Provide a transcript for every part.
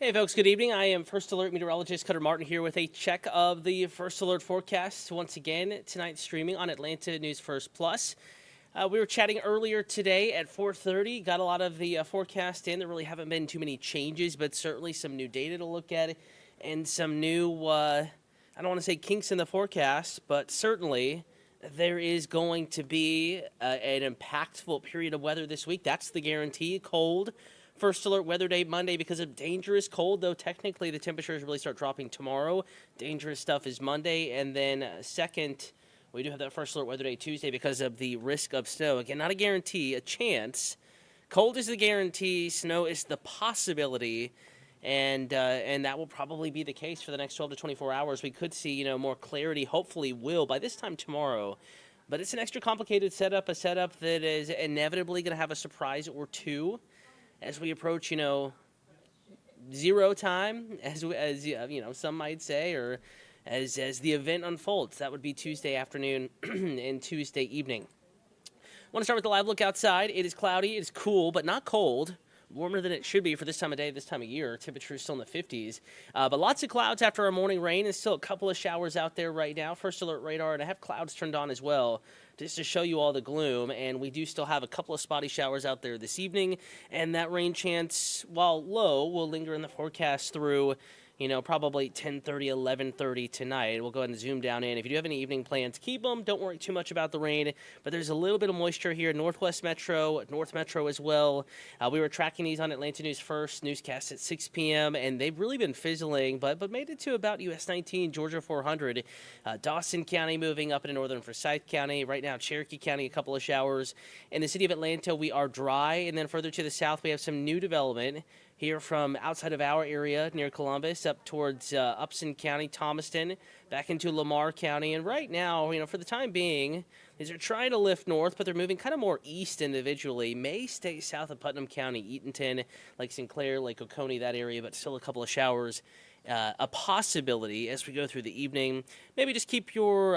Hey folks, good evening. I am First Alert Meteorologist Cutter Martin here with a check of the First Alert forecast. Once again, tonight streaming on Atlanta News First Plus. We were chatting earlier today at 4:30. Got a lot of the forecast in. There really haven't been too many changes, but certainly some new data to look at and some new, I don't want to say kinks in the forecast, but certainly there is going to be an impactful period of weather this week. That's the guarantee. Cold. First alert weather day Monday because of dangerous cold, though technically the temperatures really start dropping tomorrow. Dangerous stuff is Monday. And then second, we do have that first alert weather day Tuesday because of the risk of snow. Again, not a guarantee, a chance. Cold is the guarantee, snow is the possibility. And that will probably be the case for the next 12 to 24 hours. We could see, more clarity, hopefully will, by this time tomorrow. But it's an extra complicated setup, a setup that is inevitably going to have a surprise or two as we approach, zero time, as some might say, or as the event unfolds. That would be Tuesday afternoon and Tuesday evening. I want to start with the live look outside. It is cloudy, it is cool, but not cold. Warmer than it should be for this time of day, this time of year. Temperature is still in the 50s. But lots of clouds after our morning rain, and still a couple of showers out there right now. First alert radar, and I have clouds turned on as well, just to show you all the gloom. And we do still have a couple of spotty showers out there this evening. And that rain chance, while low, will linger in the forecast through probably 10:30, 11:30 tonight. We'll go ahead and zoom down in. If you do have any evening plans, keep them. Don't worry too much about the rain. But there's a little bit of moisture here. Northwest Metro, North Metro as well. We were tracking these on Atlanta News First, newscast at 6 p.m., and they've really been fizzling, but made it to about US 19, Georgia 400. Dawson County moving up into northern Forsyth County. Right now, Cherokee County, a couple of showers. In the city of Atlanta, we are dry. And then further to the south, we have some new development here from outside of our area near Columbus up towards Upson County, Thomaston, back into Lamar County. And right now, for the time being, these are trying to lift north, but they're moving kind of more east individually. May stay south of Putnam County, Eatonton, Lake Sinclair, Lake Oconee, that area, but still a couple of showers. A possibility as we go through the evening. Maybe just keep your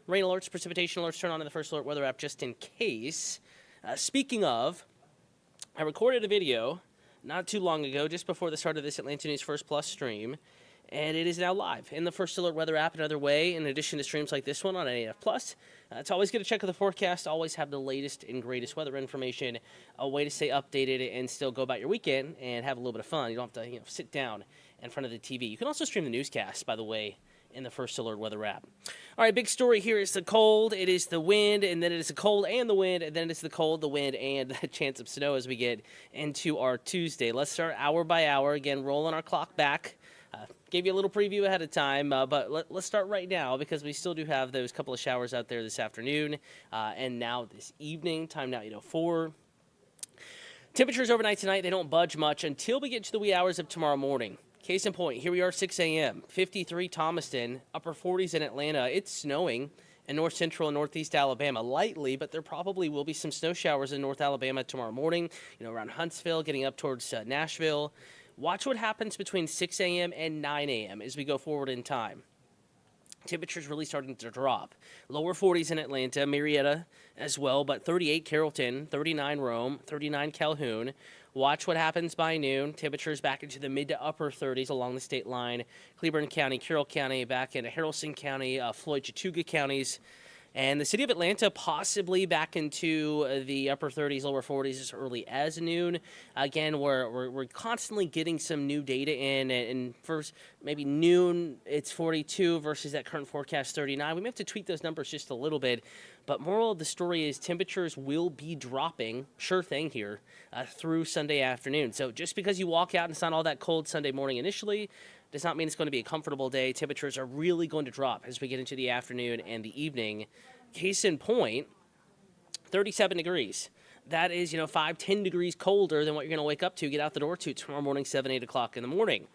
rain alerts, precipitation alerts turned on in the First Alert Weather app just in case. Speaking of, I recorded a video not too long ago, just before the start of this Atlanta News First Plus stream, and it is now live in the First Alert Weather app. Another way, in addition to streams like this one on NAF Plus, it's always good to check the forecast, always have the latest and greatest weather information, a way to stay updated and still go about your weekend and have a little bit of fun. You don't have to sit down in front of the TV. You can also stream the newscast, by the way, in the First Alert Weather app. All right, big story here is the cold, it is the wind, and then it is the cold and the wind, and then it's the cold, the wind, and the chance of snow as we get into our Tuesday. Let's start hour by hour. Again, rolling our clock back. Gave you a little preview ahead of time, but let's start right now because we still do have those couple of showers out there this afternoon and now this evening. Time now 8:04. Temperatures overnight tonight, they don't budge much until we get to the wee hours of tomorrow morning. Case in point, here we are, 6 a.m., 53 Thomaston, upper 40s in Atlanta. It's snowing in north central and northeast Alabama lightly, but there probably will be some snow showers in North Alabama tomorrow morning, around Huntsville, getting up towards Nashville. Watch what happens between 6 a.m. and 9 a.m. as we go forward in time. Temperatures really starting to drop. Lower 40s in Atlanta, Marietta as well, but 38 Carrollton, 39 Rome, 39 Calhoun. Watch what happens by noon. Temperatures back into the mid to upper 30s along the state line. Cleburne County, Carroll County, back into Haralson County, Floyd, Chattooga counties. And the city of Atlanta possibly back into the upper 30s, lower 40s as early as noon. Again, we're constantly getting some new data in. And first, maybe noon, it's 42 versus that current forecast 39. We may have to tweak those numbers just a little bit. But moral of the story is temperatures will be dropping, sure thing here, through Sunday afternoon. So just because you walk out and it's not all that cold Sunday morning initially, does not mean it's going to be a comfortable day. Temperatures are really going to drop as we get into the afternoon and the evening. Case in point, 37 degrees. That is, 5-10 degrees colder than what you're going to wake up to, get out the door to tomorrow morning, 7, 8 o'clock in the morning.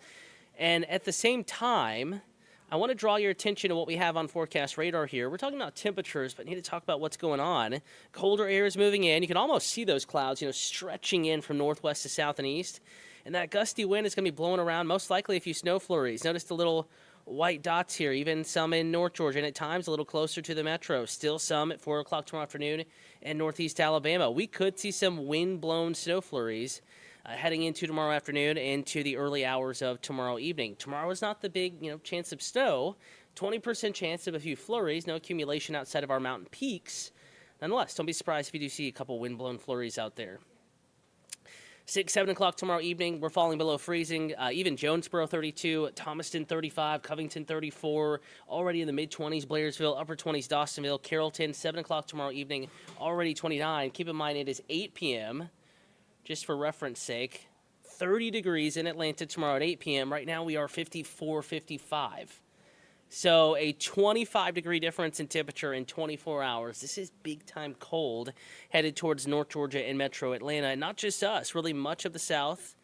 And at the same time, I want to draw your attention to what we have on forecast radar here. We're talking about temperatures, but need to talk about what's going on. Colder air is moving in. You can almost see those clouds, stretching in from northwest to south and east. And that gusty wind is going to be blowing around, most likely a few snow flurries. Notice the little white dots here, even some in North Georgia, and at times a little closer to the metro. Still some at 4 o'clock tomorrow afternoon in northeast Alabama. We could see some wind-blown snow flurries heading into tomorrow afternoon into the early hours of tomorrow evening. Tomorrow is not the big, chance of snow. 20% chance of a few flurries, no accumulation outside of our mountain peaks. Nonetheless, don't be surprised if you do see a couple wind-blown flurries out there. 6, 7 o'clock tomorrow evening, we're falling below freezing. Even Jonesboro 32, Thomaston 35, Covington 34, already in the mid-20s, Blairsville, upper 20s, Dawsonville, Carrollton, 7 o'clock tomorrow evening, already 29. Keep in mind it is 8 p.m., just for reference sake. 30 degrees in Atlanta tomorrow at 8 p.m. Right now we are 54, 55. So a 25-degree difference in temperature in 24 hours. This is big-time cold headed towards North Georgia and metro Atlanta. And not just us, really much of the South,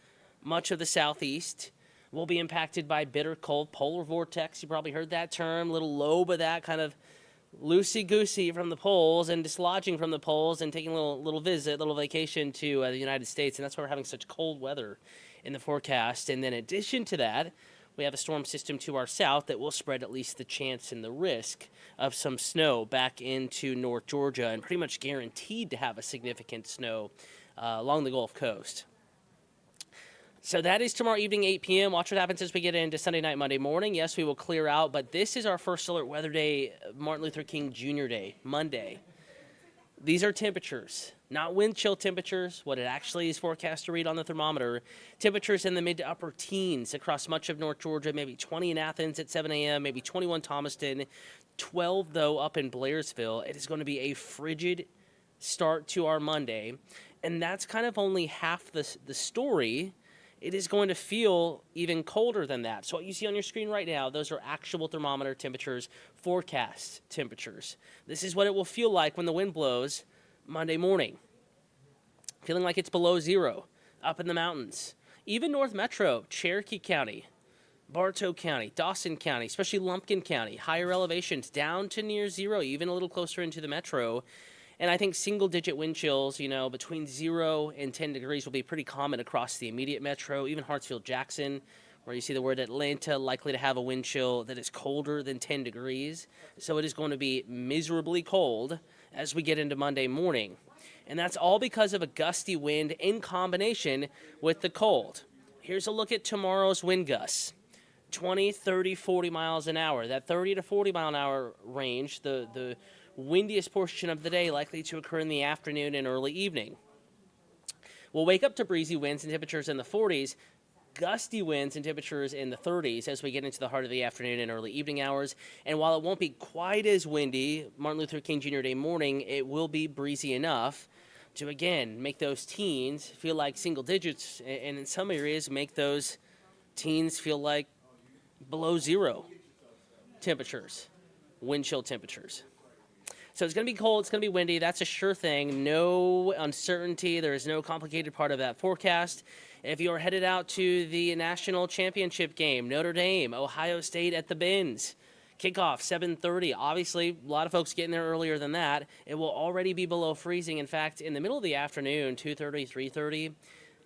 much of the Southeast will be impacted by bitter cold. Polar vortex, you probably heard that term. Little lobe of that, kind of loosey-goosey from the poles and dislodging from the poles and taking a little visit, little vacation to the United States. And that's why we're having such cold weather in the forecast. And then in addition to that, we have a storm system to our south that will spread at least the chance and the risk of some snow back into North Georgia, and pretty much guaranteed to have a significant snow along the Gulf Coast. So that is tomorrow evening, 8 p.m. Watch what happens as we get into Sunday night, Monday morning. Yes, we will clear out, but this is our first alert weather day, Martin Luther King Jr. Day, Monday. These are temperatures, not wind chill temperatures, what it actually is forecast to read on the thermometer. Temperatures in the mid to upper teens across much of North Georgia, maybe 20 in Athens at 7 a.m., maybe 21 Thomaston, 12, though, up in Blairsville. It is going to be a frigid start to our Monday, and that's kind of only half the story. It is going to feel even colder than that. So what you see on your screen right now, those are actual thermometer temperatures, forecast temperatures. This is what it will feel like when the wind blows Monday morning. Feeling like it's below zero up in the mountains. Even North Metro, Cherokee County, Bartow County, Dawson County, especially Lumpkin County, higher elevations down to near zero, even a little closer into the metro. And I think single-digit wind chills, between 0 and 10 degrees will be pretty common across the immediate metro, even Hartsfield-Jackson, where you see the word Atlanta, likely to have a wind chill that is colder than 10 degrees. So it is going to be miserably cold as we get into Monday morning. And that's all because of a gusty wind in combination with the cold. Here's a look at tomorrow's wind gusts. 20, 30, 40 miles an hour. That 30 to 40 mile an hour range, the windiest portion of the day, likely to occur in the afternoon and early evening. We'll wake up to breezy winds and temperatures in the 40s, gusty winds and temperatures in the 30s as we get into the heart of the afternoon and early evening hours. And while it won't be quite as windy Martin Luther King Jr. Day morning, it will be breezy enough to, again, make those teens feel like single digits, and in some areas make those teens feel like below zero temperatures, wind chill temperatures. So it's going to be cold, it's going to be windy, that's a sure thing. No uncertainty, there is no complicated part of that forecast. If you are headed out to the national championship game, Notre Dame, Ohio State at the Benz, kickoff 7:30. Obviously, a lot of folks getting there earlier than that. It will already be below freezing. In fact, in the middle of the afternoon, 2:30, 3:30,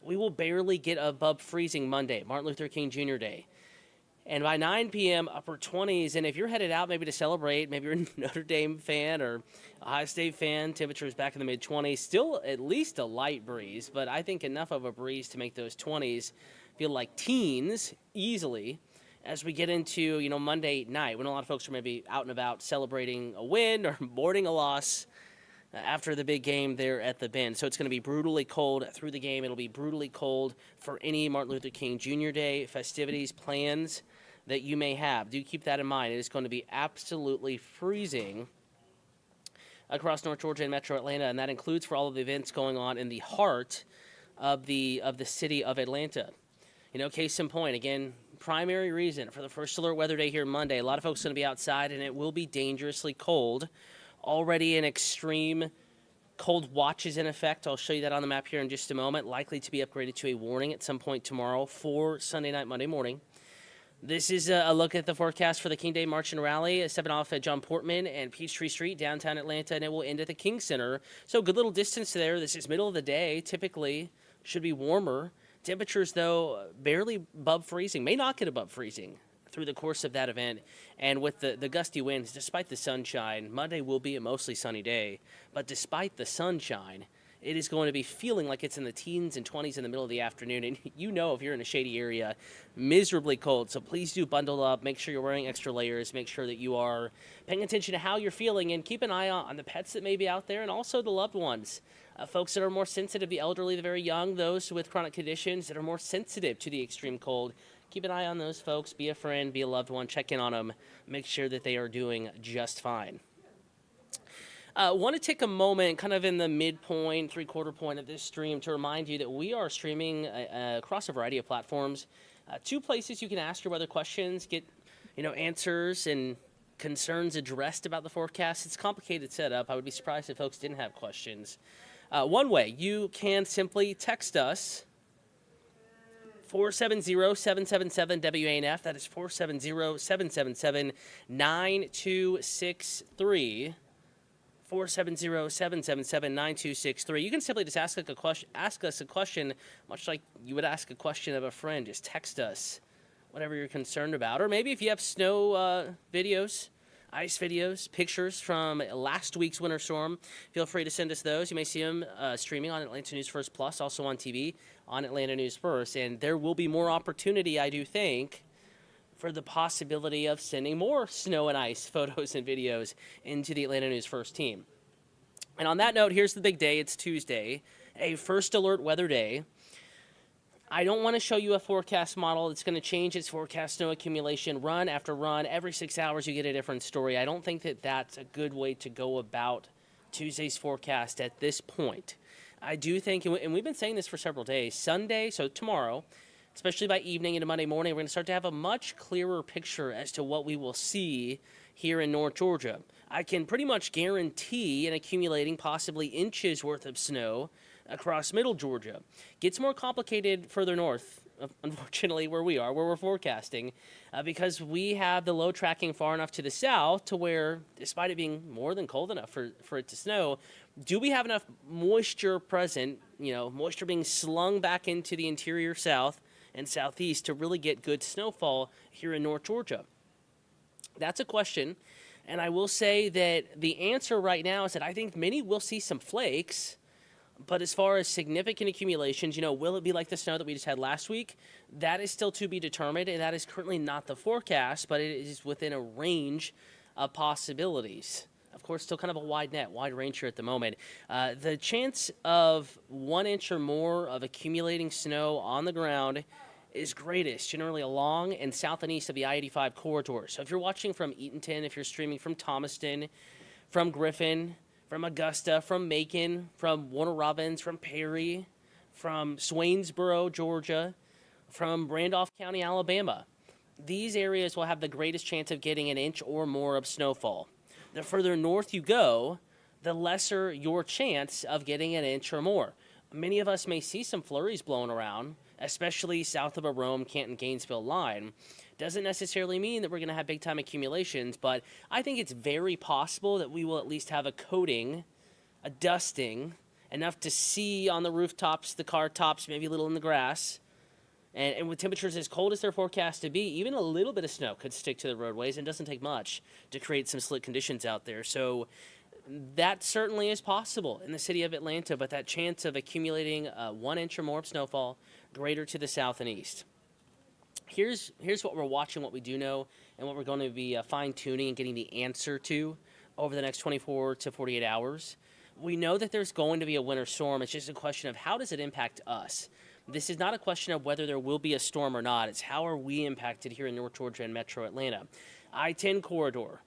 we will barely get above freezing Monday, Martin Luther King Jr. Day. And by 9 p.m., upper 20s. And if you're headed out maybe to celebrate, maybe you're a Notre Dame fan or Ohio State fan, temperatures back in the mid-20s. Still at least a light breeze, but I think enough of a breeze to make those 20s feel like teens easily as we get into, Monday night when a lot of folks are maybe out and about celebrating a win or mourning a loss after the big game there at the Bend. So it's going to be brutally cold through the game. It'll be brutally cold for any Martin Luther King Jr. Day festivities, plans that you may have. Do keep that in mind. It is going to be absolutely freezing across North Georgia and metro Atlanta, and that includes for all of the events going on in the heart of the city of Atlanta. Case in point, again, primary reason for the first alert weather day here Monday. A lot of folks are going to be outside, and it will be dangerously cold. Already an extreme cold watch is in effect. I'll show you that on the map here in just a moment. Likely to be upgraded to a warning at some point tomorrow for Sunday night, Monday morning. This is a look at the forecast for the King Day March and Rally, stepping off at John Portman and Peachtree Street, downtown Atlanta, and it will end at the King Center. So good little distance there. This is middle of the day. Typically should be warmer. Temperatures, though, barely above freezing. May not get above freezing through the course of that event. And with the gusty winds, despite the sunshine, Monday will be a mostly sunny day. But despite the sunshine, it is going to be feeling like it's in the teens and 20s in the middle of the afternoon. And you know, if you're in a shady area, miserably cold. So please do bundle up. Make sure you're wearing extra layers. Make sure that you are paying attention to how you're feeling, and keep an eye on the pets that may be out there and also the loved ones. Folks that are more sensitive, the elderly, the very young, those with chronic conditions that are more sensitive to the extreme cold. Keep an eye on those folks. Be a friend, be a loved one. Check in on them. Make sure that they are doing just fine. Want to take a moment, kind of in the midpoint, three-quarter point of this stream, to remind you that we are streaming across a variety of platforms. Two places you can ask your weather questions, get answers and concerns addressed about the forecast. It's a complicated setup. I would be surprised if folks didn't have questions. One way, you can simply text us 470-777-WANF. That is 470-777-9263. 470-777-9263. You can simply just ask us a question, much like you would ask a question of a friend. Just text us whatever you're concerned about. Or maybe if you have snow videos, ice videos, pictures from last week's winter storm, feel free to send us those. You may see them streaming on Atlanta News First Plus, also on TV on Atlanta News First. And there will be more opportunity, I do think, for the possibility of sending more snow and ice photos and videos into the Atlanta News First team. And on that note, here's the big day. It's Tuesday, a first alert weather day. I don't want to show you a forecast model that's going to change its forecast snow accumulation run after run. Every 6 hours you get a different story. I don't think that that's a good way to go about Tuesday's forecast at this point. I do think, and we've been saying this for several days, Sunday, so tomorrow, especially by evening into Monday morning, we're going to start to have a much clearer picture as to what we will see here in North Georgia. I can pretty much guarantee an accumulating possibly inches worth of snow across middle Georgia. Gets more complicated further north, unfortunately, where we are, where we're forecasting, because we have the low tracking far enough to the south to where, despite it being more than cold enough for it to snow, do we have enough moisture present, moisture being slung back into the interior south and southeast to really get good snowfall here in North Georgia? That's a question, and I will say that the answer right now is that I think many will see some flakes. But as far as significant accumulations, will it be like the snow that we just had last week? That is still to be determined, and that is currently not the forecast, but it is within a range of possibilities. Of course, still kind of a wide range here at the moment. The chance of 1 inch or more of accumulating snow on the ground is greatest, generally along and south and east of the I-85 corridor. So if you're watching from Eatonton, if you're streaming from Thomaston, from Griffin, from Augusta, from Macon, from Warner Robins, from Perry, from Swainsboro, Georgia, from Randolph County, Alabama. These areas will have the greatest chance of getting an inch or more of snowfall. The further north you go, the lesser your chance of getting an inch or more. Many of us may see some flurries blowing around, especially south of a Rome, Canton, Gainesville line. Doesn't necessarily mean that we're going to have big-time accumulations, but I think it's very possible that we will at least have a coating, a dusting, enough to see on the rooftops, the car tops, maybe a little in the grass. And with temperatures as cold as they're forecast to be, even a little bit of snow could stick to the roadways, and it doesn't take much to create some slick conditions out there. So that certainly is possible in the city of Atlanta, but that chance of accumulating 1 inch or more of snowfall greater to the south and east. Here's what we're watching, what we do know, and what we're going to be fine-tuning and getting the answer to over the next 24 to 48 hours. We know that there's going to be a winter storm. It's just a question of how does it impact us. This is not a question of whether there will be a storm or not. It's how are we impacted here in North Georgia and Metro Atlanta. I-10 corridor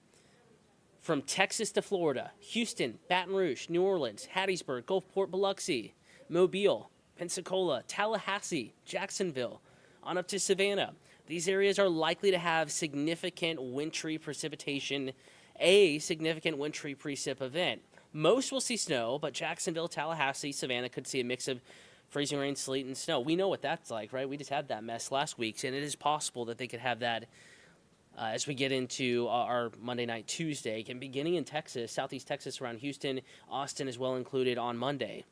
from Texas to Florida, Houston, Baton Rouge, New Orleans, Hattiesburg, Gulfport, Biloxi, Mobile, Pensacola, Tallahassee, Jacksonville, on up to Savannah. These areas are likely to have significant wintry precipitation, a significant wintry precip event. Most will see snow, but Jacksonville, Tallahassee, Savannah could see a mix of freezing rain, sleet, and snow. We know what that's like, right? We just had that mess last week, and it is possible that they could have that as we get into our Monday night, Tuesday, and beginning in Texas, southeast Texas around Houston, Austin is well included on Monday.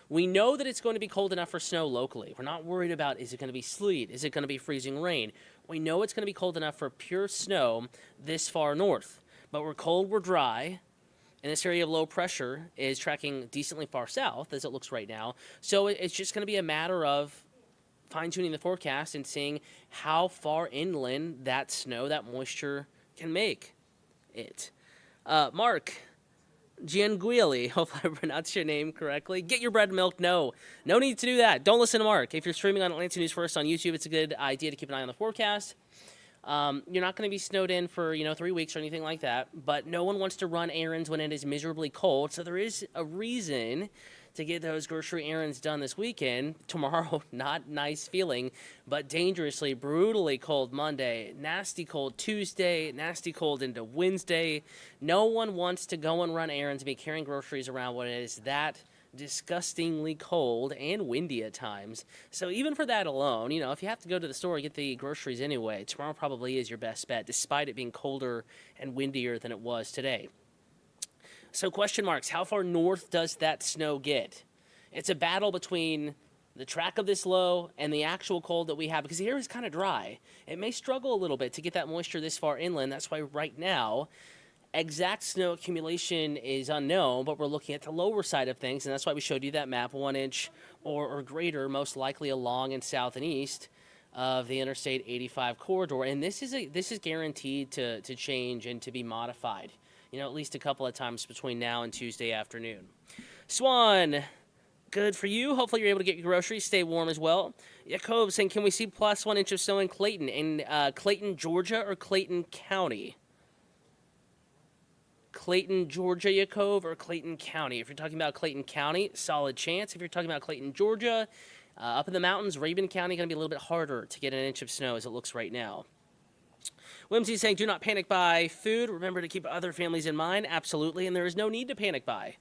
We know that it's going to be cold enough for snow locally. We're not worried about, is it going to be sleet? Is it going to be freezing rain? We know it's going to be cold enough for pure snow this far north. But we're cold, we're dry, And this area of low pressure is tracking decently far south as it looks right now. So it's just going to be a matter of fine-tuning the forecast and seeing how far inland that snow, that moisture can make it. Mark Gianguili, hopefully I pronounced your name correctly. Get your bread and milk. No need to do that. Don't listen to Mark. If you're streaming on Atlanta News First on YouTube, it's a good idea to keep an eye on the forecast. You're not going to be snowed in for 3 weeks or anything like that, but no one wants to run errands when it is miserably cold, so there is a reason to get those grocery errands done this weekend. Tomorrow, not nice feeling, but dangerously, brutally cold Monday, nasty cold Tuesday, nasty cold into Wednesday. No one wants to go and run errands and be carrying groceries around when it is that disgustingly cold and windy at times. So even for that alone, if you have to go to the store and get the groceries anyway, tomorrow probably is your best bet, despite it being colder and windier than it was today. So question marks, how far north does that snow get? It's a battle between the track of this low and the actual cold that we have, because the air is kind of dry. It may struggle a little bit to get that moisture this far inland. That's why right now, exact snow accumulation is unknown, but we're looking at the lower side of things, and that's why we showed you that map, 1 inch or greater, most likely along and south and east of the Interstate 85 corridor. And this is guaranteed to change and to be modified, at least a couple of times between now and Tuesday afternoon. Swan, good for you. Hopefully you're able to get your groceries, stay warm as well. Jacob saying, can we see plus 1 inch of snow in Clayton? In Clayton, Georgia, or Clayton County? Clayton, Georgia, Yakov, or Clayton County? If you're talking about Clayton County, solid chance. If you're talking about Clayton, Georgia, up in the mountains, Rabun County, going to be a little bit harder to get an inch of snow as it looks right now. Whimsy saying, do not panic buy food. Remember to keep other families in mind. Absolutely, and there is no need to panic buy.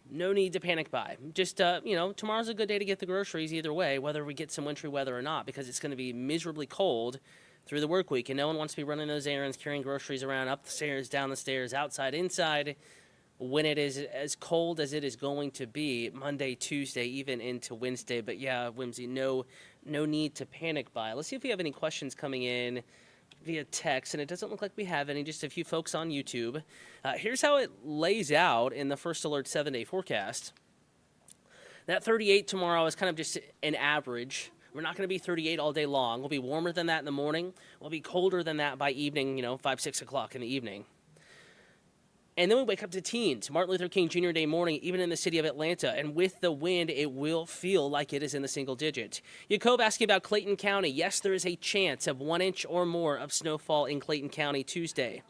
No need to panic buy. Just, tomorrow's a good day to get the groceries either way, whether we get some wintry weather or not, because it's going to be miserably cold through the work week, and no one wants to be running those errands, carrying groceries around, up the stairs, down the stairs, outside, inside, when it is as cold as it is going to be Monday, Tuesday, even into Wednesday. But yeah, Whimsy, no need to panic buy. Let's see if we have any questions coming in via text, and it doesn't look like we have any, just a few folks on YouTube. Here's how it lays out in the First Alert 7-day forecast. That 38 tomorrow is kind of just an average. We're not going to be 38 all day long. We'll be warmer than that in the morning. We'll be colder than that by evening, 5, 6 o'clock in the evening. And then we wake up to teens, Martin Luther King Jr. Day morning, even in the city of Atlanta. And with the wind, it will feel like it is in the single digits. Jacob asking about Clayton County. Yes, there is a chance of 1 inch or more of snowfall in Clayton County Tuesday.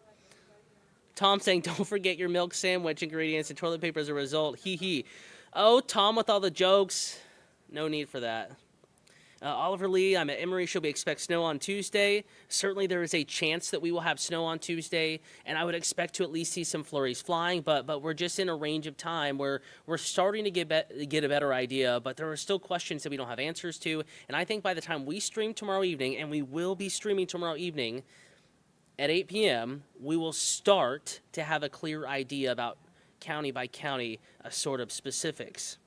Tom saying, don't forget your milk sandwich ingredients and toilet paper as a result. Hee hee. Oh, Tom with all the jokes. No need for that. Oliver Lee, I'm at Emory. Should we expect snow on Tuesday? Certainly there is a chance that we will have snow on Tuesday, and I would expect to at least see some flurries flying, but we're just in a range of time where we're starting to get a better idea, but there are still questions that we don't have answers to, and I think by the time we stream tomorrow evening, and we will be streaming tomorrow evening at 8 p.m., we will start to have a clear idea about county by county sort of specifics.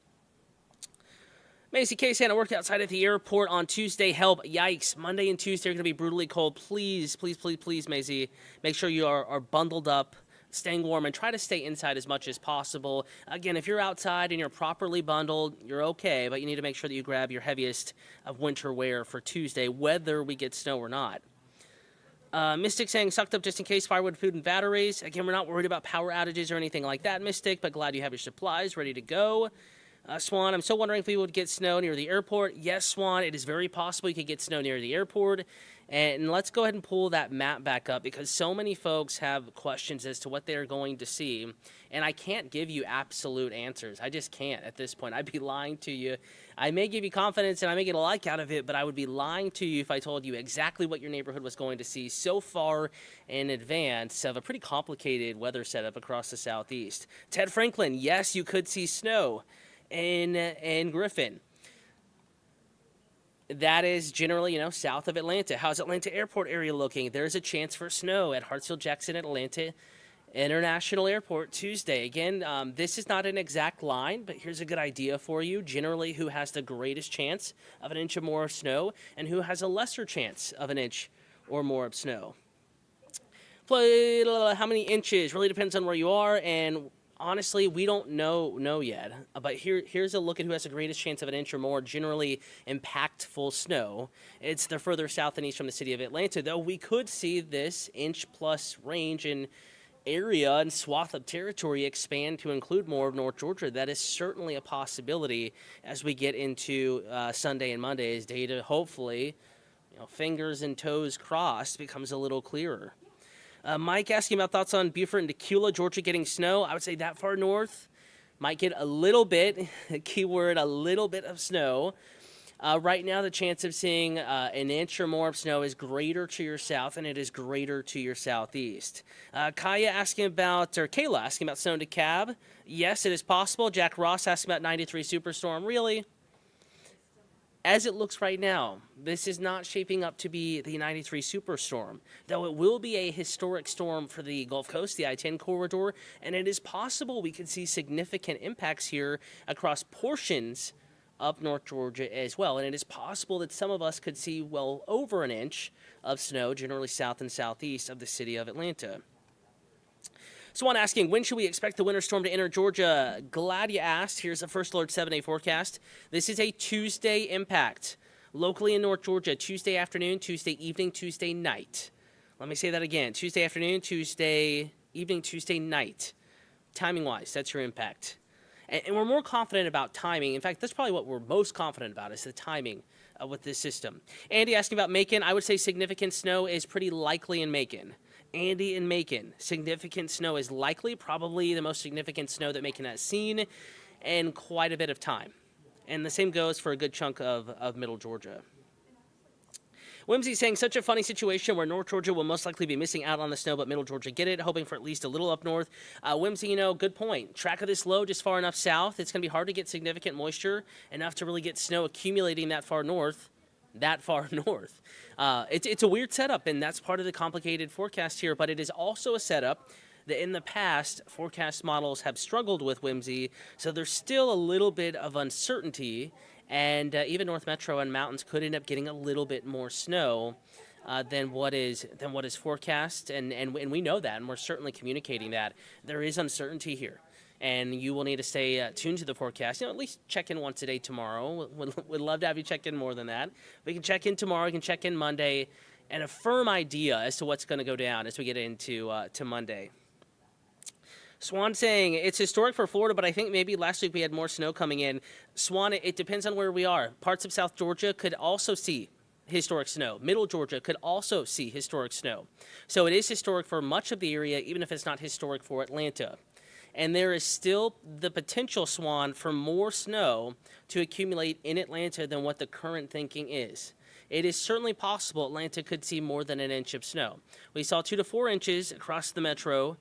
Macy K. saying, I worked outside at the airport on Tuesday. Help. Yikes. Monday and Tuesday are going to be brutally cold. Please, please, please, please, Macy, make sure you are bundled up, staying warm, and try to stay inside as much as possible. Again, if you're outside and you're properly bundled, you're okay, but you need to make sure that you grab your heaviest of winter wear for Tuesday, whether we get snow or not. Mystic saying, sucked up just in case, firewood, food, and batteries. Again, we're not worried about power outages or anything like that, Mystic, but glad you have your supplies ready to go. Swan, I'm still wondering if we would get snow near the airport. Yes, Swan, it is very possible you could get snow near the airport. And let's go ahead and pull that map back up, because so many folks have questions as to what they're going to see. And I can't give you absolute answers. I just can't at this point. I'd be lying to you. I may give you confidence and I may get a like out of it, but I would be lying to you if I told you exactly what your neighborhood was going to see so far in advance of a pretty complicated weather setup across the southeast. Ted Franklin, yes, you could see snow in Griffin. That is generally, south of Atlanta. How's Atlanta Airport area looking? There's a chance for snow at Hartsfield-Jackson Atlanta International Airport Tuesday. Again, this is not an exact line, but here's a good idea for you. Generally, who has the greatest chance of an inch or more of snow and who has a lesser chance of an inch or more of snow. How many inches really depends on where you are and honestly, we don't know yet. But here's a look at who has the greatest chance of an inch or more generally impactful snow. It's the further south and east from the city of Atlanta, though we could see this inch plus range in area and swath of territory expand to include more of North Georgia. That is certainly a possibility as we get into Sunday and Monday's data. Hopefully, fingers and toes crossed, becomes a little clearer. Mike asking about thoughts on Beaufort and Tequila, Georgia getting snow. I would say that far north might get a little bit, keyword, a little bit of snow. Right now, the chance of seeing an inch or more of snow is greater to your south, and it is greater to your southeast. Kayla asking about snow in DeKalb. Yes, it is possible. Jack Ross asking about 93 Superstorm. Really? As it looks right now, this is not shaping up to be the 93 Superstorm, though it will be a historic storm for the Gulf Coast, the I-10 corridor, and it is possible we could see significant impacts here across portions of North Georgia as well. And it is possible that some of us could see well over an inch of snow, generally south and southeast of the city of Atlanta. Someone asking, when should we expect the winter storm to enter Georgia? Glad you asked. Here's the First Alert 7-day forecast. This is a Tuesday impact. Locally in North Georgia, Tuesday afternoon, Tuesday evening, Tuesday night. Let me say that again. Tuesday afternoon, Tuesday evening, Tuesday night. Timing-wise, that's your impact. And we're more confident about timing. In fact, that's probably what we're most confident about is the timing with this system. Andy asking about Macon. I would say significant snow is pretty likely in Macon. Andy in Macon, significant snow is likely, probably the most significant snow that Macon has seen in quite a bit of time. And the same goes for a good chunk of middle Georgia. Whimsy saying, such a funny situation where North Georgia will most likely be missing out on the snow, but middle Georgia get it, hoping for at least a little up north. Whimsy, good point. Track of this low just far enough south. It's going to be hard to get significant moisture, enough to really get snow accumulating that far north. It's a weird setup, and that's part of the complicated forecast here, but it is also a setup that in the past forecast models have struggled with, Whimsy, so there's still a little bit of uncertainty, and even North Metro and mountains could end up getting a little bit more snow than what is forecast, and we know that, and we're certainly communicating that. There is uncertainty here. And you will need to stay tuned to the forecast. At least check in once a day tomorrow. We'd love to have you check in more than that. We can check in tomorrow. We can check in Monday, and a firm idea as to what's going to go down as we get into to Monday. Swan saying, it's historic for Florida, but I think maybe last week we had more snow coming in. Swan, it depends on where we are. Parts of South Georgia could also see historic snow. Middle Georgia could also see historic snow. So it is historic for much of the area, even if it's not historic for Atlanta. And there is still the potential, Swan, for more snow to accumulate in Atlanta than what the current thinking is. It is certainly possible Atlanta could see more than an inch of snow. We saw 2 to 4 inches across the metro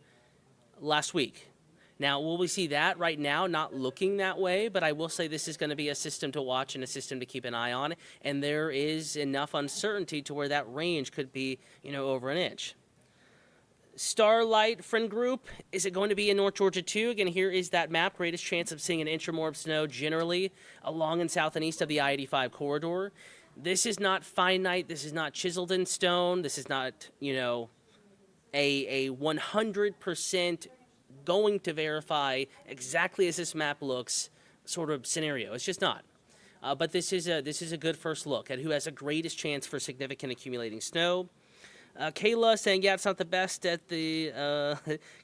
last week. Now, will we see that right now? Not looking that way, but I will say this is going to be a system to watch and a system to keep an eye on, and there is enough uncertainty to where that range could be, over an inch. Starlight Friend Group, is it going to be in North Georgia too? Again, here is that map. Greatest chance of seeing an inch or more of snow generally along and south and east of the I-85 corridor. This is not finite. This is not chiseled in stone. This is not, a 100% going to verify exactly as this map looks sort of scenario. It's just not. But this is a good first look at who has the greatest chance for significant accumulating snow. Kayla saying, yeah, it's not the best at the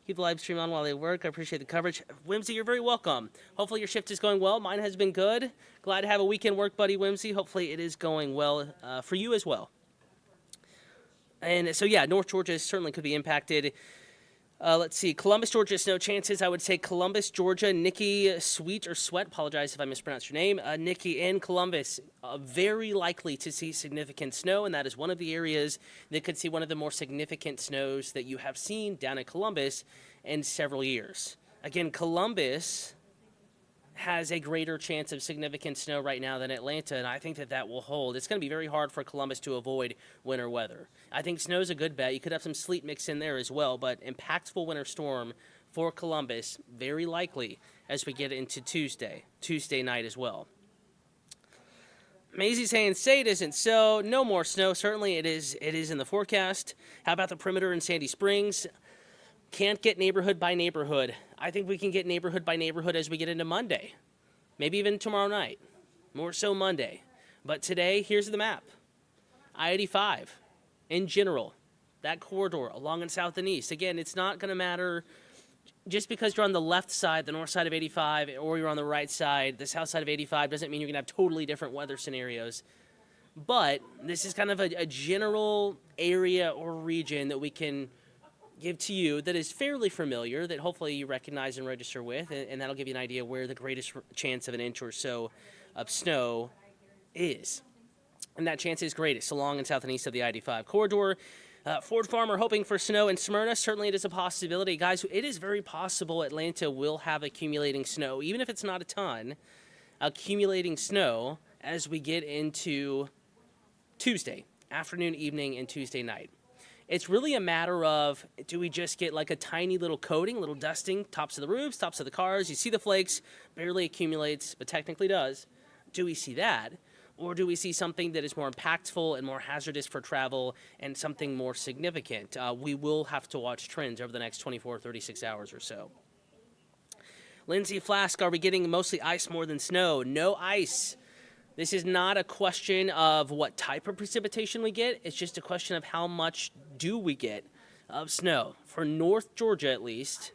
keep the live stream on while they work. I appreciate the coverage. Whimsy, you're very welcome. Hopefully your shift is going well. Mine has been good. Glad to have a weekend work buddy, Whimsy. Hopefully it is going well for you as well. And so, yeah, North Georgia certainly could be impacted. Let's see. Columbus, Georgia, snow chances. I would say Columbus, Georgia. Nikki Sweet or Sweat. Apologize if I mispronounced your name. Nikki in Columbus. Very likely to see significant snow, and that is one of the areas that could see one of the more significant snows that you have seen down in Columbus in several years. Again, Columbus has a greater chance of significant snow right now than Atlanta, and I think that will hold. It's going to be very hard for Columbus to avoid winter weather. I think snow's a good bet. You could have some sleet mix in there as well, but impactful winter storm for Columbus, very likely as we get into Tuesday night as well. Maisie saying, say it isn't so. No more snow. Certainly it is in the forecast. How about the perimeter in Sandy Springs? Can't get neighborhood by neighborhood. I think we can get neighborhood by neighborhood as we get into Monday. Maybe even tomorrow night. More so Monday. But today, here's the map. I-85, in general, that corridor along and south and east. Again, it's not going to matter just because you're on the left side, the north side of 85, or you're on the right side, the south side of 85, doesn't mean you're going to have totally different weather scenarios. But this is kind of a general area or region that we can give to you that is fairly familiar, that hopefully you recognize and register with, and that'll give you an idea where the greatest chance of an inch or so of snow is. And that chance is greatest along and south and east of the I-85 corridor. Ford Farm are hoping for snow in Smyrna. Certainly it is a possibility. Guys, it is very possible Atlanta will have accumulating snow, even if it's not a ton, accumulating snow as we get into Tuesday afternoon, evening, and Tuesday night. It's really a matter of, do we just get like a tiny little coating, a little dusting, tops of the roofs, tops of the cars? You see the flakes, barely accumulates, but technically does. Do we see that? Or do we see something that is more impactful and more hazardous for travel and something more significant? We will have to watch trends over the next 24, 36 hours or so. Lindsay Flask, are we getting mostly ice more than snow? No ice. This is not a question of what type of precipitation we get. It's just a question of how much do we get of snow. For North Georgia, at least.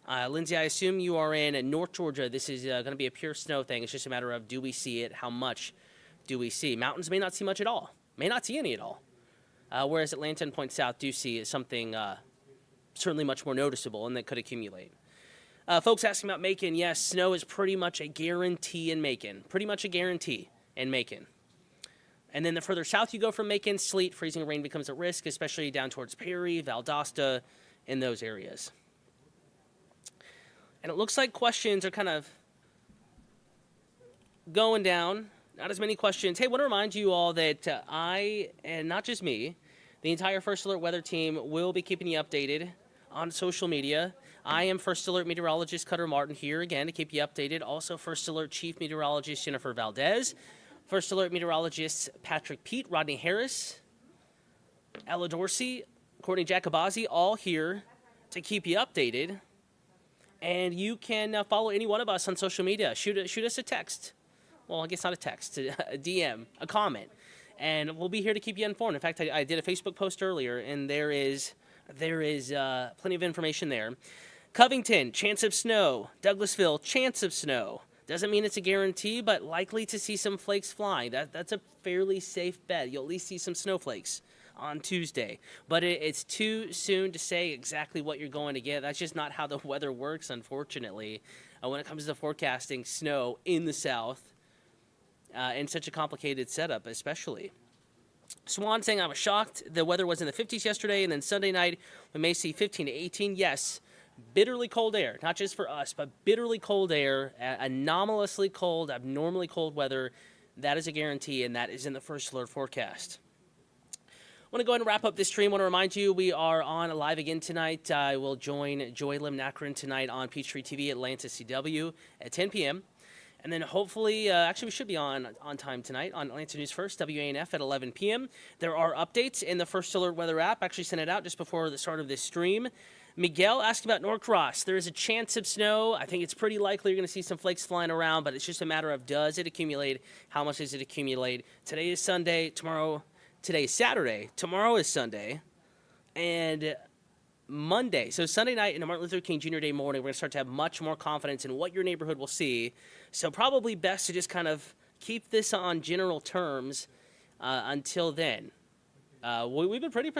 Lindsay, I assume you are in North Georgia. This is going to be a pure snow thing. It's just a matter of, do we see it? How much do we see? Mountains may not see much at all. May not see any at all. Whereas Atlanta and Point South do see something certainly much more noticeable and that could accumulate. Folks asking about Macon. Yes, snow is pretty much a guarantee in Macon. Pretty much a guarantee in Macon. And then the further south you go from Macon, sleet, freezing rain becomes a risk, especially down towards Perry, Valdosta, in those areas. And it looks like questions are kind of going down. Not as many questions. Hey, I want to remind you all that I, and not just me, the entire First Alert weather team will be keeping you updated on social media. I am First Alert Meteorologist Cutter Martin here again to keep you updated. Also First Alert Chief Meteorologist Jennifer Valdez. First Alert Meteorologists Patrick Pete, Rodney Harris, Ella Dorsey, Courtney Jacobazzi, all here to keep you updated. And you can follow any one of us on social media. Shoot us a text. Well, I guess not a text, a DM, a comment. And we'll be here to keep you informed. In fact, I did a Facebook post earlier, and there is plenty of information there. Covington, chance of snow. Douglasville, chance of snow. Doesn't mean it's a guarantee, but likely to see some flakes flying. That's a fairly safe bet. You'll at least see some snowflakes on Tuesday. But it's too soon to say exactly what you're going to get. That's just not how the weather works, unfortunately, when it comes to forecasting snow in the south. In such a complicated setup, especially. Swan saying, I was shocked the weather was in the 50s yesterday, and then Sunday night we may see 15 to 18. Yes, bitterly cold air, not just for us, but bitterly cold air, anomalously cold, abnormally cold weather. That is a guarantee, and that is in the First Alert forecast. I want to go ahead and wrap up this stream. I want to remind you we are on live again tonight. I will join Joy Lim Nakrin tonight on Peachtree TV Atlanta CW at 10 p.m. And then hopefully, actually we should be on time tonight on Atlanta News First, WANF at 11 p.m. There are updates in the First Alert Weather app. Actually sent it out just before the start of this stream. Miguel asked about Norcross. There is a chance of snow. I think it's pretty likely you're going to see some flakes flying around, but it's just a matter of, does it accumulate? How much does it accumulate? Today is Sunday. Today is Saturday. Tomorrow is Sunday. And Monday, so Sunday night and Martin Luther King Jr. Day morning, we're going to start to have much more confidence in what your neighborhood will see. So probably best to just kind of keep this on general terms until then. We've been pretty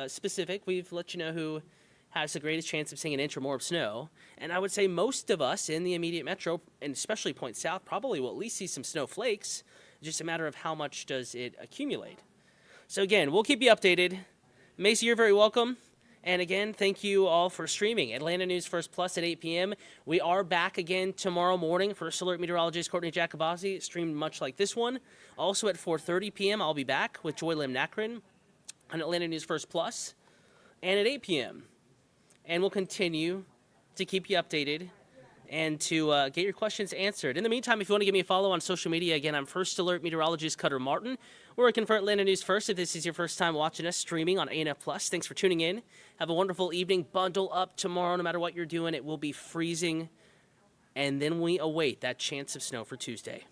specific. We've let you know who has the greatest chance of seeing an inch or more of snow. And I would say most of us in the immediate metro, and especially Point South, probably will at least see some snowflakes. It's just a matter of how much does it accumulate. So again, we'll keep you updated. Macy, you're very welcome. And again, thank you all for streaming. Atlanta News First Plus at 8 p.m. We are back again tomorrow morning. First Alert Meteorologist Courtney Jacobazzi, streamed much like this one. Also at 4:30 p.m., I'll be back with Joy Lim Nakrin on Atlanta News First Plus. And at 8 p.m. And we'll continue to keep you updated and to get your questions answered. In the meantime, if you want to give me a follow on social media, again, I'm First Alert Meteorologist Cutter Martin. We're working for Atlanta News First. If this is your first time watching us streaming on ANF+, thanks for tuning in. Have a wonderful evening. Bundle up tomorrow. No matter what you're doing, it will be freezing. And then we await that chance of snow for Tuesday.